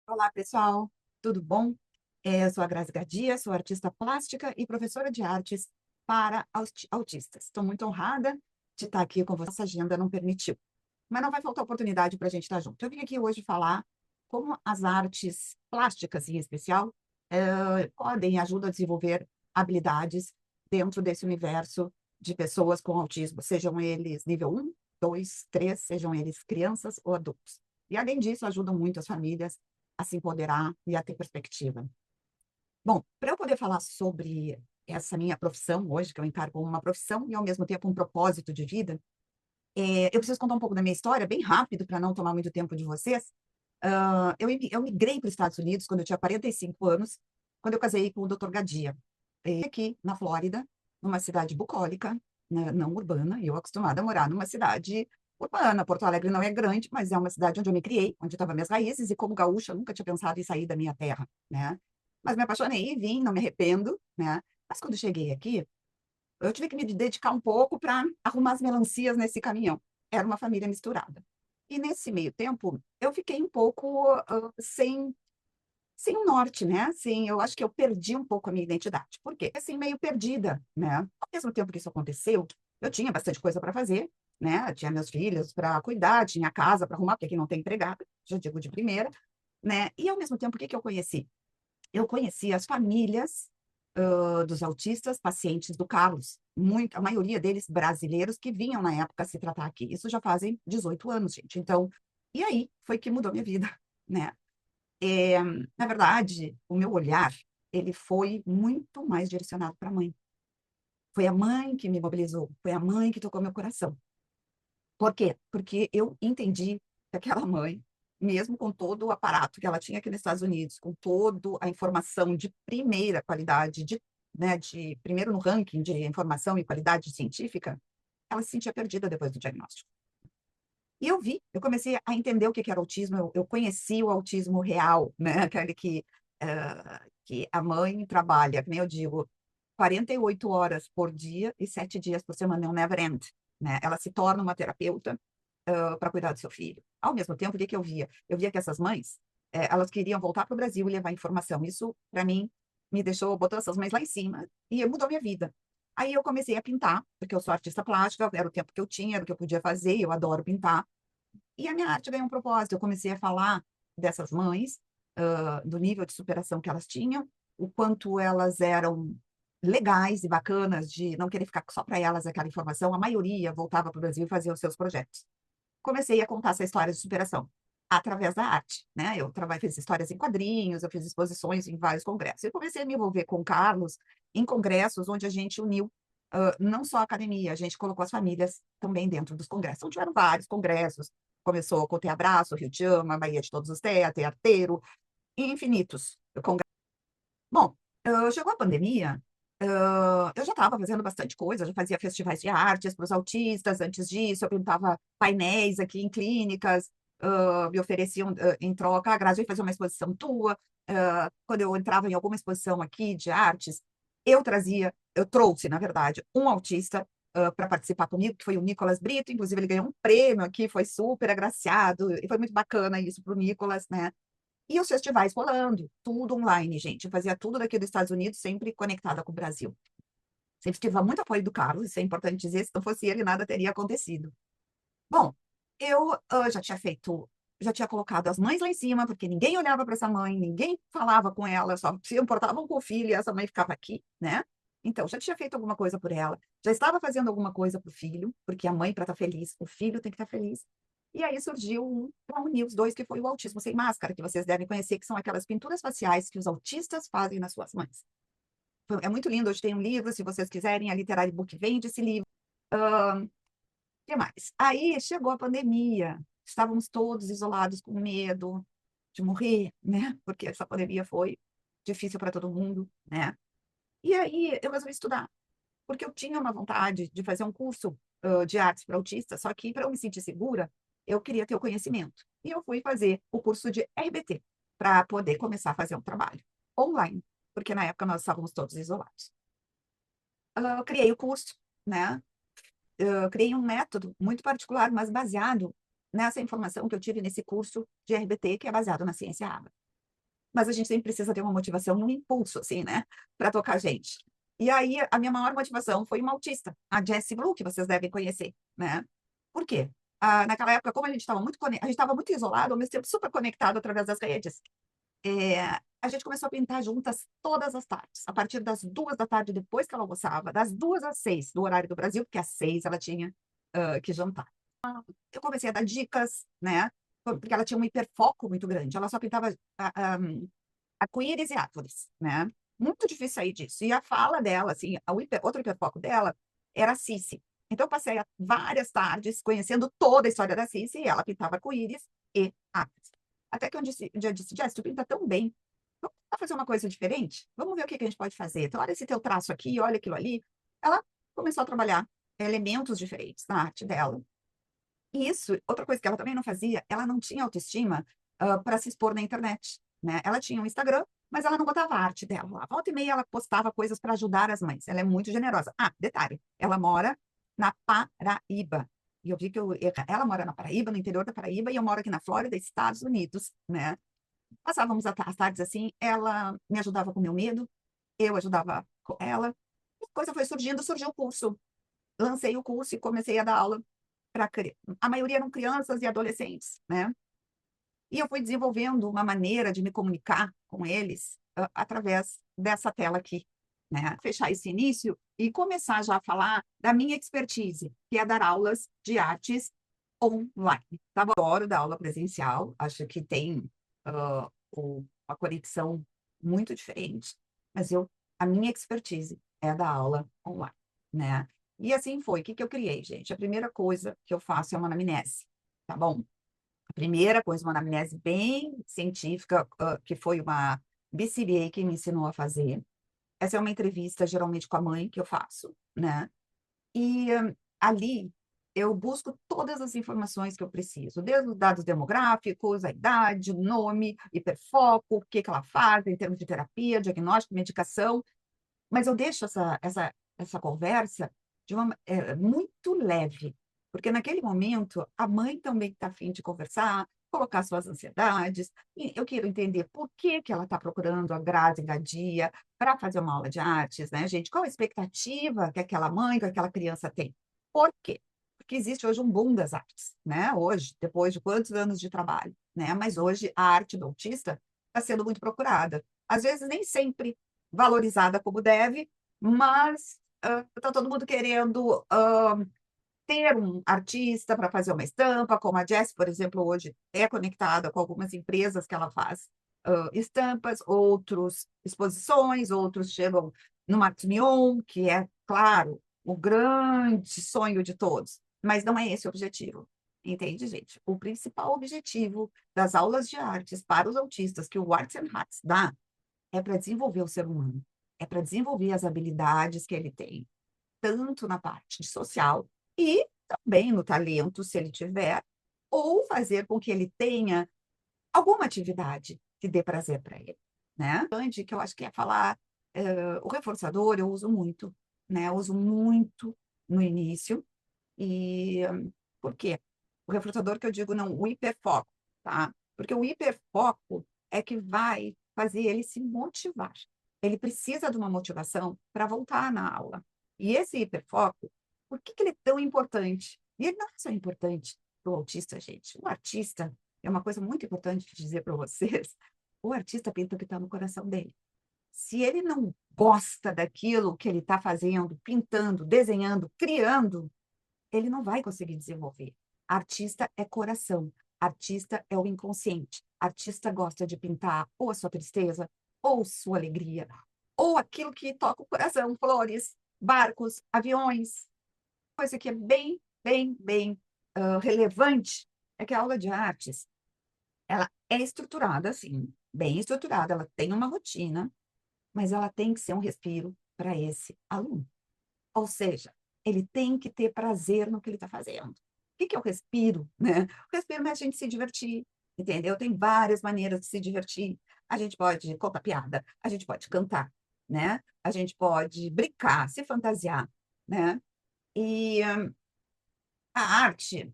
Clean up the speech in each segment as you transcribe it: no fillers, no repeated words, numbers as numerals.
Olá, pessoal, tudo bom? Eu sou a Grazi Gadia, sou artista plástica e professora de artes para autistas. Estou muito honrada de estar aqui com você. Nossa agenda não permitiu, mas não vai faltar oportunidade para a gente estar junto. Eu vim aqui hoje falar como as artes plásticas, em especial, podem e ajudam a desenvolver habilidades dentro desse universo de pessoas com autismo, sejam eles nível 1, 2, 3, sejam eles crianças ou adultos. E, além disso, ajudam muito as famílias a se empoderar e a ter perspectiva. Bom, para eu poder falar sobre essa minha profissão hoje, que eu encaro como uma profissão e, ao mesmo tempo, um propósito de vida, eu preciso contar um pouco da minha história, bem rápido, para não tomar muito tempo de vocês. Eu migrei para os Estados Unidos quando eu tinha 45 anos, quando eu casei com o Dr. Gadia, aqui na Flórida, numa cidade bucólica, né, não urbana, e eu acostumada a morar numa cidade urbana. Porto Alegre não é grande, mas é uma cidade onde eu me criei, onde estavam minhas raízes, e como gaúcha, eu nunca tinha pensado em sair da minha terra, né? Mas me apaixonei e vim, não me arrependo, né? Mas quando cheguei aqui, eu tive que me dedicar um pouco para arrumar as melancias nesse caminhão. Era uma família misturada. E nesse meio tempo, eu fiquei um pouco sem um norte, né? Assim, eu acho que eu perdi um pouco a minha identidade. Por quê? Assim, meio perdida, né? Ao mesmo tempo que isso aconteceu, eu tinha bastante coisa para fazer, né? Eu tinha meus filhos para cuidar, tinha casa para arrumar, porque aqui não tem empregada, já digo de primeira, né? E ao mesmo tempo, o que que eu conheci? Eu conheci as famílias dos autistas, pacientes do Carlos, a maioria deles brasileiros que vinham na época se tratar aqui. Isso já fazem 18 anos, gente. Então, e aí foi que mudou minha vida, né? É, na verdade, o meu olhar, ele foi muito mais direcionado para a mãe. Foi a mãe que me mobilizou, foi a mãe que tocou meu coração. Por quê? Porque eu entendi que aquela mãe, mesmo com todo o aparato que ela tinha aqui nos Estados Unidos, com toda a informação de primeira qualidade, né, de primeiro no ranking de informação e qualidade científica, ela se sentia perdida depois do diagnóstico. E eu comecei a entender o que era autismo, eu conheci o autismo real, né? Aquele que a mãe trabalha, como eu digo, 48 horas por dia e 7 dias por semana, é um never end, né? Ela se torna uma terapeuta para cuidar do seu filho. Ao mesmo tempo, o que que eu via? Eu via que essas mães, elas queriam voltar para o Brasil e levar informação. Isso, para mim, me deixou, botou essas mães lá em cima e mudou minha vida. Aí eu comecei a pintar, porque eu sou artista plástica, era o tempo que eu tinha, era o que eu podia fazer, eu adoro pintar. E a minha arte ganhou um propósito. Eu comecei a falar dessas mães, do nível de superação que elas tinham, o quanto elas eram legais e bacanas de não querer ficar só para elas aquela informação. A maioria voltava para o Brasil e fazia os seus projetos. Comecei a contar essa história de superação através da arte, né? Eu trabalhei, fiz histórias em quadrinhos, eu fiz exposições em vários congressos. E comecei a me envolver com o Carlos em congressos onde a gente uniu não só a academia, a gente colocou as famílias também dentro dos congressos. Então, tiveram vários congressos. Começou com o Te Abraço, Rio de Ama, Bahia de Todos os Teateiro, e infinitos congressos. Bom, chegou a pandemia, eu já estava fazendo bastante coisa, eu já fazia festivais de artes para os autistas. Antes disso, eu pintava painéis aqui em clínicas, me ofereciam em troca, a Grazi, vai fazer uma exposição tua. Quando eu entrava em alguma exposição aqui de artes, eu trouxe, na verdade, um autista para participar comigo, que foi o Nicolas Brito. Inclusive, ele ganhou um prêmio aqui, foi super agraciado, e foi muito bacana isso para o Nicolas, né? E os festivais rolando, tudo online, gente. Eu fazia tudo daqui dos Estados Unidos, sempre conectada com o Brasil. Sempre tive muito apoio do Carlos, isso é importante dizer, se não fosse ele, nada teria acontecido. Bom, eu já tinha colocado as mães lá em cima, porque ninguém olhava para essa mãe, ninguém falava com ela, só se importavam com o filho e essa mãe ficava aqui, né? Então, já tinha feito alguma coisa por ela, já estava fazendo alguma coisa para o filho, porque a mãe, para estar feliz, o filho tem que estar feliz. E aí surgiu um para unir os dois, que foi o autismo sem máscara, que vocês devem conhecer, que são aquelas pinturas faciais que os autistas fazem nas suas mães. É muito lindo, hoje tem um livro, se vocês quiserem, a Literary Book vende esse livro. O que mais? Aí chegou a pandemia, estávamos todos isolados com medo de morrer, né? Porque essa pandemia foi difícil para todo mundo, né? E aí eu resolvi estudar, porque eu tinha uma vontade de fazer um curso de artes para autistas, só que para eu me sentir segura, eu queria ter o conhecimento. E eu fui fazer o curso de RBT, para poder começar a fazer um trabalho online, porque na época nós estávamos todos isolados. Eu criei o curso, né? Eu criei um método muito particular, mas baseado nessa informação que eu tive nesse curso de RBT, que é baseado na ciência ABA. mas a gente sempre precisa ter uma motivação e um impulso, assim, né, para tocar a gente. E aí, a minha maior motivação foi uma autista, a Jessie Blue, que vocês devem conhecer, né? Por quê? Naquela época, como a gente estava a gente estava muito isolado, ao mesmo tempo super conectado através das redes, a gente começou a pintar juntas todas as tardes, a partir das 2 da tarde, depois que ela almoçava, das 2 às 6, do horário do Brasil, porque às 6 ela tinha que jantar. Eu comecei a dar dicas, né? Porque ela tinha um hiperfoco muito grande. Ela só pintava arco-íris e árvores, né? Muito difícil sair disso. E a fala dela, assim, outro hiperfoco dela era a Cici. Então, eu passei várias tardes conhecendo toda a história da Cici, e ela pintava arco-íris e árvores. Até que um dia eu disse, Jess, tu pinta tão bem, vamos tentar fazer uma coisa diferente? Vamos ver o que a gente pode fazer. Então, olha esse teu traço aqui, olha aquilo ali. Ela começou a trabalhar elementos diferentes na arte dela. E isso, outra coisa que ela também não fazia, ela não tinha autoestima para se expor na internet, né? Ela tinha um Instagram, mas ela não botava a arte dela lá. Volta e meia ela postava coisas para ajudar as mães. Ela é muito generosa. Detalhe, ela mora na Paraíba. E eu vi que ela mora na Paraíba, no interior da Paraíba, e eu moro aqui na Flórida, Estados Unidos, né? Passávamos as tardes assim, ela me ajudava com o meu medo, eu ajudava com ela. E a coisa foi surgindo, surgiu o curso. Lancei o curso e comecei a dar aula para a maioria eram crianças e adolescentes, né? E eu fui desenvolvendo uma maneira de me comunicar com eles através dessa tela aqui, né? Fechar esse início e começar já a falar da minha expertise, que é dar aulas de artes online. Tá? Eu adoro dar aula presencial, acho que tem uma conexão muito diferente, mas a minha expertise é dar aula online, né? E assim foi. O que eu criei, gente? A primeira coisa que eu faço é uma anamnese, tá bom? A primeira coisa, uma anamnese bem científica, que foi uma BCBA que me ensinou a fazer. Essa é uma entrevista, geralmente, com a mãe que eu faço, né? E ali eu busco todas as informações que eu preciso, desde os dados demográficos, a idade, o nome, hiperfoco, o que ela faz em termos de terapia, diagnóstico, medicação, mas eu deixo essa conversa muito leve, porque naquele momento a mãe também está afim de conversar, colocar suas ansiedades, e eu quero entender por que ela está procurando a Grazi Gadia para fazer uma aula de artes, né, gente? Qual a expectativa que aquela mãe, que aquela criança tem? Por quê? Porque existe hoje um boom das artes, né? Hoje, depois de quantos anos de trabalho, né? Mas hoje a arte do autista está sendo muito procurada. Às vezes nem sempre valorizada como deve, mas está todo mundo querendo ter um artista para fazer uma estampa, como a Jess, por exemplo, hoje é conectada com algumas empresas que ela faz estampas, outros exposições, outros chegam no Max Mion, que é, claro, o grande sonho de todos, mas não é esse o objetivo. Entende, gente? O principal objetivo das aulas de artes para os autistas que o Arts and Arts dá é para desenvolver o ser humano, é para desenvolver as habilidades que ele tem, tanto na parte social e também no talento, se ele tiver, ou fazer com que ele tenha alguma atividade que dê prazer para ele, né? Que eu acho que é falar, o reforçador eu uso muito, né? Eu uso muito no início, e por quê? O reforçador que eu digo não, o hiperfoco, tá? Porque o hiperfoco é que vai fazer ele se motivar. Ele precisa de uma motivação para voltar na aula. E esse hiperfoco, por que ele é tão importante? E ele não é só importante para o autista, gente. O artista, é uma coisa muito importante de dizer para vocês, o artista pinta o que está no coração dele. Se ele não gosta daquilo que ele está fazendo, pintando, desenhando, criando, ele não vai conseguir desenvolver. Artista é coração, artista é o inconsciente. Artista gosta de pintar ou a sua tristeza, ou sua alegria, ou aquilo que toca o coração, flores, barcos, aviões. Coisa que é bem relevante é que a aula de artes, ela é estruturada assim, bem estruturada, ela tem uma rotina, mas ela tem que ser um respiro para esse aluno. Ou seja, ele tem que ter prazer no que ele está fazendo. O que é o respiro, né? O respiro é a gente se divertir, entendeu? Tem várias maneiras de se divertir. A gente pode contar piada, a gente pode cantar, né? A gente pode brincar, se fantasiar, né? E a arte,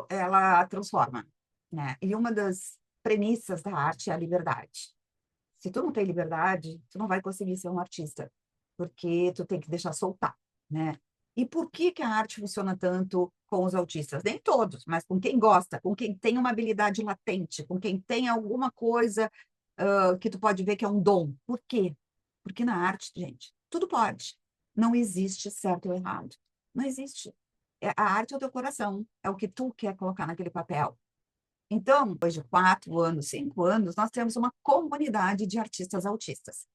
ela transforma, né? E uma das premissas da arte é a liberdade. Se tu não tem liberdade, tu não vai conseguir ser um artista, porque tu tem que deixar soltar, né? E por que que a arte funciona tanto com os autistas? Nem todos, mas com quem gosta, com quem tem uma habilidade latente, com quem tem alguma coisa que tu pode ver que é um dom. Por quê? Porque na arte, gente, tudo pode. Não existe certo ou errado. Não existe. A arte é o teu coração, é o que tu quer colocar naquele papel. Então, depois de 4 anos, 5 anos, nós temos uma comunidade de artistas autistas.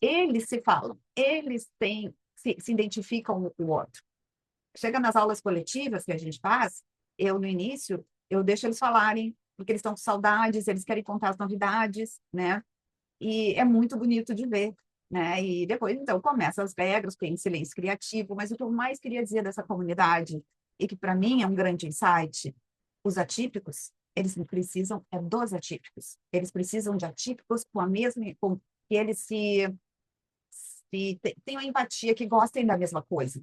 Eles se falam, eles têm, se identificam um com o outro. Chega nas aulas coletivas que a gente faz, eu, no início, eu deixo eles falarem, porque eles estão com saudades, eles querem contar as novidades, né? E é muito bonito de ver, né? E depois, então, começa as regras, tem silêncio criativo, mas o que eu mais queria dizer dessa comunidade, e que para mim é um grande insight, os atípicos, eles precisam dos atípicos. Eles precisam de atípicos com a mesma, com que eles tenham empatia, que gostem da mesma coisa.